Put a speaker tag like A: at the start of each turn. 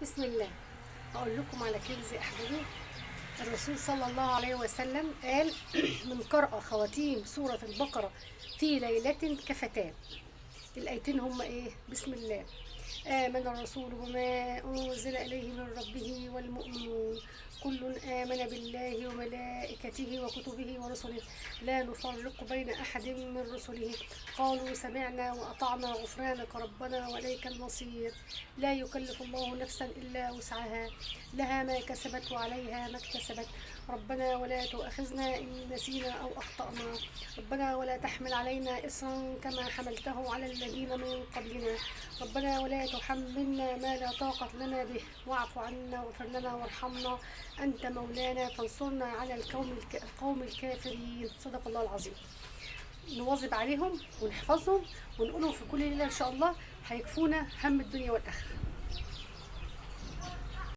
A: بسم الله. أقول لكم على كنز أحبابي. الرسول صلى الله عليه وسلم قال من قرأ خواتيم سورة البقرة في ليلة كفتان. الآيتين هما إيه؟ بسم الله. آمن الرسول بما أنزل إليه من ربه والمؤمنون كل آمن بالله وملائكته وكتبه ورسله لا نفرق بين أحد من رسله قالوا سمعنا وأطعنا غفرانك ربنا وإليك المصير. لا يكلف الله نفسا إلا وسعها لها ما كسبت وعليها ما اكتسبت ربنا ولا تؤاخذنا إن نسينا أو أخطأنا ربنا ولا تحمل علينا إصرا كما حملته على الذين من قبلنا ربنا ولا تحملنا ما لا طاقة لنا به واعف عنا واغفر لنا وارحمنا أنت مولانا فانصرنا على القوم الكافرين. صدق الله العظيم. نواظب عليهم ونحفظهم ونقولهم في كل ليلة إن شاء الله هيكفونا هم الدنيا والآخرة.